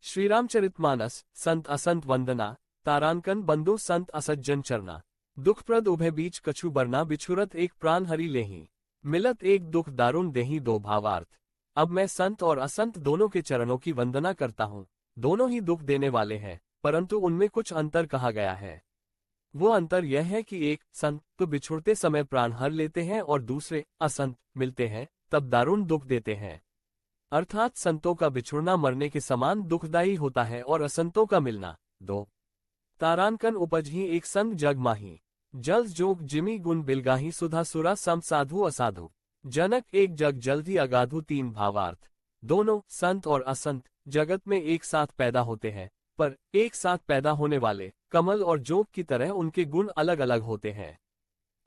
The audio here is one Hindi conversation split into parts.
श्रीरामचरितमानस संत असंत वंदना, तारांकन बंधु संत असज्जन चरना। दुखप्रद उभय बीच कछु बरना बिछुरत एक प्राण हरि लेही, मिलत एक दुख दारुण देही दो भावार्थ। अब मैं संत और असंत दोनों के चरणों की वंदना करता हूँ। दोनों ही दुख देने वाले हैं, परंतु उनमें कुछ अंतर कहा गया है। वो अंतर यह है कि एक संत तो बिछुड़ते समय प्राण हर लेते हैं और दूसरे असंत मिलते हैं तब दारुण दुख देते हैं। अर्थात संतों का बिछुड़ना मरने के समान दुखदायी होता है और असंतों का मिलना दो। तारांकन उपज ही एक संग जग माही, जल्द जोग जिमी गुण बिलगाही सुधा सुरा सम साधु असाधु। जनक एक जग जल्द ही अगाधु तीन भावार्थ। दोनों संत और असंत जगत में एक साथ पैदा होते हैं, पर एक साथ पैदा होने वाले कमल और जोग की तरह उनके गुण अलग अलग होते हैं।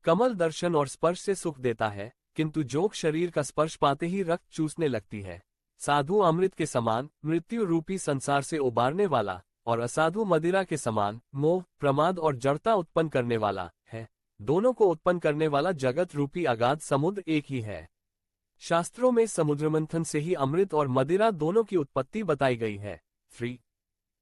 कमल दर्शन और स्पर्श से सुख देता है, किंतु जोग शरीर का स्पर्श पाते ही रक्त चूसने लगती है। साधु अमृत के समान मृत्यु रूपी संसार से उबारने वाला और असाधु मदिरा के समान मोह, प्रमाद और जड़ता उत्पन्न करने वाला है। दोनों को उत्पन्न करने वाला जगत रूपी अगाध समुद्र एक ही है। शास्त्रों में समुद्र मंथन से ही अमृत और मदिरा दोनों की उत्पत्ति बताई गई है। फ्री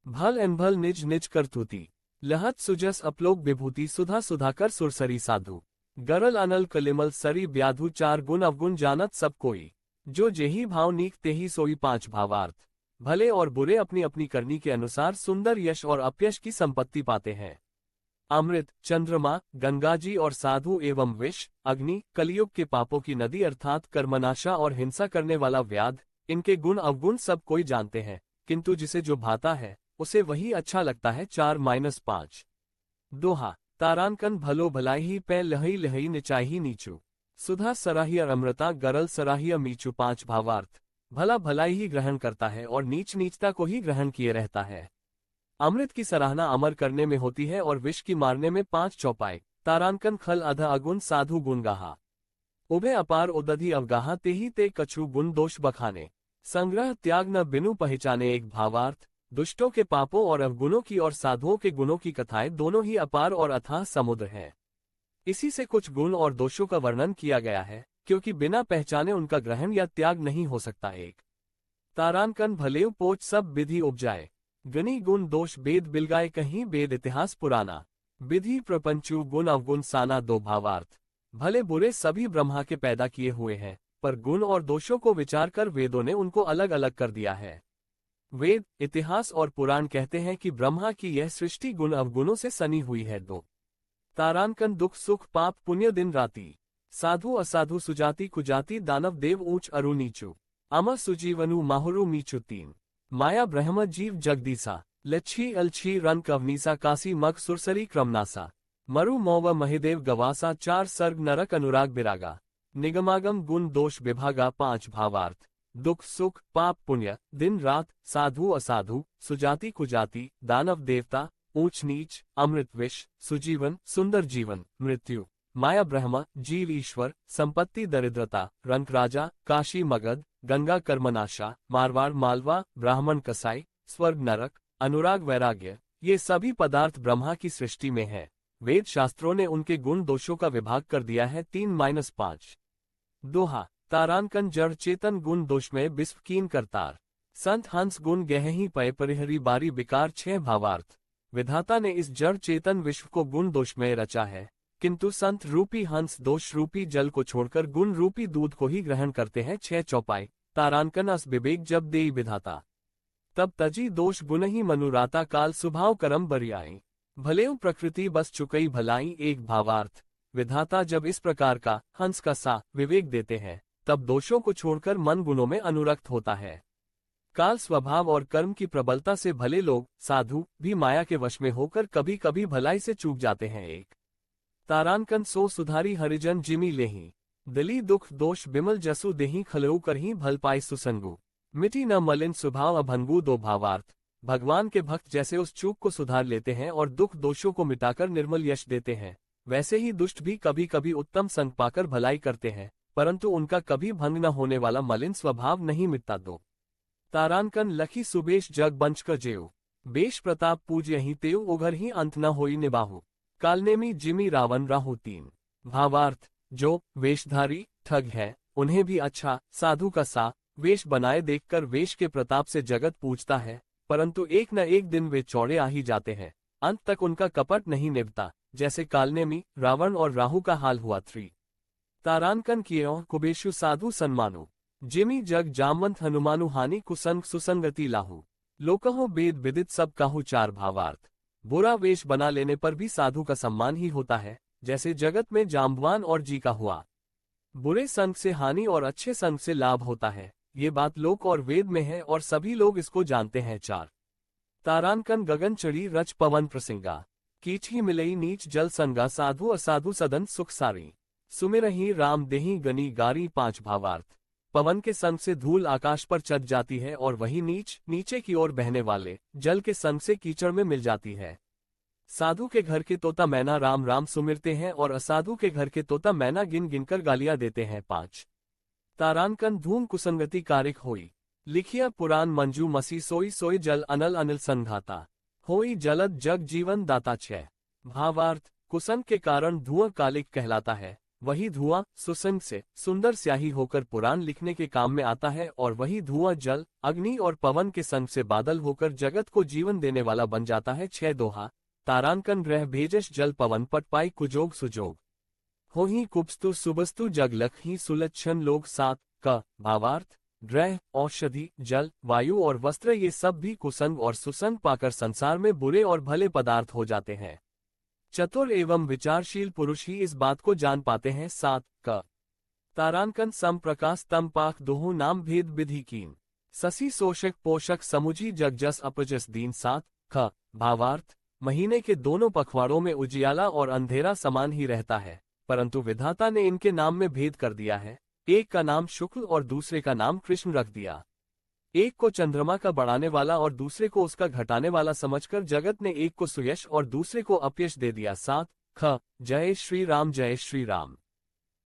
भल एनभल निज निज करतुति, लहत सुजस अपलोक विभूति सुधा सुधाकर सुरसरी साधु। गरल अनल कलिमल सरी ब्याधु चार गुण अवगुण जानत सब कोई, जो जेही भाव नीक तेही सोई पांच भावार्थ। भले और बुरे अपनी अपनी करनी के अनुसार सुंदर यश और अपयश की संपत्ति पाते हैं। अमृत, चंद्रमा, गंगाजी और साधु एवं विष, अग्नि, कलियुग के पापों की नदी अर्थात कर्मनाशा और हिंसा करने वाला व्याध, इनके गुण अवगुण सब कोई जानते हैं, किंतु जिसे जो भाता है उसे वही अच्छा लगता है। 4-5 दोहा। तारांकन भलो भलाई ही पै लहई लहई निचाही नीचू, सुधा सराहिया अमृता गरल सराहिया मीचू। 5 भावार्थ। भला भलाई ही ग्रहण करता है और नीच नीचता को ही ग्रहण किए रहता है। अमृत की सराहना अमर करने में होती है और विष की मारने में 5 चौपाई। तारांकन खल अध अगुण साधु गुण गाहा, उभय अपार उदधि अवगाहा तेही ते कछु गुण दोष बखाने। संग्रह त्याग न बिनु पहचाने। एक भावार्थ। दुष्टों के पापों और अवगुणों की और साधुओं के गुणों की कथाएं दोनों ही अपार और अथाह समुद्र हैं। इसी से कुछ गुण और दोषों का वर्णन किया गया है, क्योंकि बिना पहचाने उनका ग्रहण या त्याग नहीं हो सकता। एक तारांकन भलेव पोच सब विधि उपजाए, गनि गुण दोष भेद बिलगाए कहीं वेद इतिहास पुराना। विधि प्रपंचु गुण अवगुण साना। 2 भावार्थ। भले बुरे सभी ब्रह्मा के पैदा किए हुए हैं, पर गुण और दोषों को विचार कर वेदों ने उनको अलग अलग कर दिया है। वेद, इतिहास और पुराण कहते हैं कि ब्रह्मा की यह सृष्टि गुण अवगुणों से सनी हुई है। 2 तारांकन दुख सुख पाप पुण्य दिन राति, साधु असाधु सुजाति कुजाति दानव देव ऊंच अरु नीचू। अमर सुजीवनु माहुरु मीचु। 3 माया ब्रह्म जीव जगदीसा, लच्छी अलछी रन कवनीसा काशी मग सुरसरी क्रमनासा। मरु मौव महिदेव गवासा। 4 सर्ग नरक अनुराग बिरागा, निगमागम गुण दोष विभागा। 5 भावार्थ। दुख सुख पाप पुण्य दिन रात, साधु असाधु, सुजाति कुजाति, दानव देवता, ऊंच नीच, अमृत विष, सुजीवन सुंदर जीवन, मृत्यु, माया ब्रह्म जीव ईश्वर, संपत्ति दरिद्रता, रंक राजा, काशी मगध, गंगा कर्मनाशा, मारवाड़ मालवा, ब्राह्मण कसाई, स्वर्ग नरक, अनुराग वैराग्य, ये सभी पदार्थ ब्रह्मा की सृष्टि में है। वेद शास्त्रों ने उनके गुण दोषों का विभाग कर दिया है। 3-5 दोहा। तारांकन जड़ चेतन गुण दोषमय बिस्व कीन करतार, संत हंस गुण गहही पय परिहरी बारी विकार। 6 भावार्थ। विधाता ने इस जड़ चेतन विश्व को गुण दोषमय रचा है, किंतु संत रूपी हंस दोष रूपी जल को छोड़कर गुण रूपी दूध को ही ग्रहण करते हैं। 6 चौपाई। तारांकन अस विवेक जब देई विधाता, तब तजी दोष गुण ही मनुराता काल स्वभाव करम बरियाई। भलेव प्रकृति बस चुकई भलाई। 1 भावार्थ। विधाता जब इस प्रकार का हंस का सा विवेक देते हैं, तब दोषों को छोड़कर मन गुणों में अनुरक्त होता है। काल स्वभाव और कर्म की प्रबलता से भले लोग साधु भी माया के वश में होकर कभी कभी भलाई से चूक जाते हैं। 1 तारांकन सो सुधारी हरिजन जिमी लेही, दिली दुख दोष बिमल जसु देही खलऊ करही भल पाई सुसंगु। मिटी न मलिन स्वभाव अभंगु। 2 भावार्थ। भगवान के भक्त जैसे उस चूक को सुधार लेते हैं और दुख दोषों को मिटाकर निर्मल यश देते हैं, वैसे ही दुष्ट भी कभी कभी उत्तम संग पाकर भलाई करते हैं, परंतु उनका कभी भंग न होने वाला मलिन स्वभाव नहीं मिटता। 2 तारांकन लखी सुबेश जग बंच कर जेऊ, बेश प्रताप पूज यही तेऊ उघर ही अंत न होई निबाहु। कालनेमी जिमी रावण राहु। 3 भावार्थ। जो वेशधारी ठग है, उन्हें भी अच्छा साधु का सा वेश बनाए देखकर वेश के प्रताप से जगत पूजता है, परंतु एक न एक दिन वे चौड़े आ ही जाते हैं। अंत तक उनका कपट नहीं निभता, जैसे कालनेमी, रावण और राहु का हाल हुआ। 3 तारांकन कियो कुबेशु साधु सन्मानु जिमि जग जामवंत हनुमानु हानि कुसंग सुसंगति लाहू लोकहो वेद विदित सब काहू। 4 भावार्थ। बुरा वेश बना लेने पर भी साधु का सम्मान ही होता है, जैसे जगत में जाम्बवान और जी का हुआ। बुरे संग से हानि और अच्छे संग से लाभ होता है, ये बात लोक और वेद में है और सभी लोग इसको जानते हैं। 4 तारांकन गगन चढ़ी रच पवन प्रसिंगा कीच ही मिलई नीच जल संगा साधु असाधु सदन सुख सारी सुमिरहि राम देहि गनी गारी। 5 भावार्थ। पवन के संग से धूल आकाश पर चढ़ जाती है और वही नीचे की ओर बहने वाले जल के संग से कीचड़ में मिल जाती है। साधु के घर के तोता मैना राम राम सुमिरते हैं और असाधु के घर के तोता मैना गिन गिनकर गालियां देते हैं। 5 तारांकन धूम कुसंगति कारिक होई लिखिया पुराण मंजू मसी सोई सोई जल अनल अनिल संघाता होई जलद जग जीवन दाता। 6 भावार्थ। कुसंग के कारण धुआं कालिक कहलाता है, वही धुआं सुसंग से सुंदर स्याही होकर पुराण लिखने के काम में आता है और वही धुआं जल अग्नि और पवन के संग से बादल होकर जगत को जीवन देने वाला बन जाता है। 6 दोहा तारांकन ग्रह भेजश जल पवन पट पाई कुजोग सुजोग हो ही कुबस्तु सुबस्तु जगलख ही सुलक्षण लोग। 7 क भावार्थ। ग्रह, औषधि, जल, वायु और वस्त्र ये सब भी कुसंग और सुसंग पाकर संसार में बुरे और भले पदार्थ हो जाते हैं। चतुर एवं विचारशील पुरुष ही इस बात को जान पाते हैं। 7 क तारांकन सम प्रकाश तम पाख दोहु नाम भेद विधि कीन ससी शोषक पोषक समुझी जगजस अपजस दीन। 7 ख भावार्थ। महीने के दोनों पखवाड़ों में उजियाला और अंधेरा समान ही रहता है, परंतु विधाता ने इनके नाम में भेद कर दिया है। एक का नाम शुक्ल और दूसरे का नाम कृष्ण रख दिया। एक को चंद्रमा का बढ़ाने वाला और दूसरे को उसका घटाने वाला समझकर जगत ने एक को सुयश और दूसरे को अपयश दे दिया। 7 ख जय श्री राम जय श्री राम।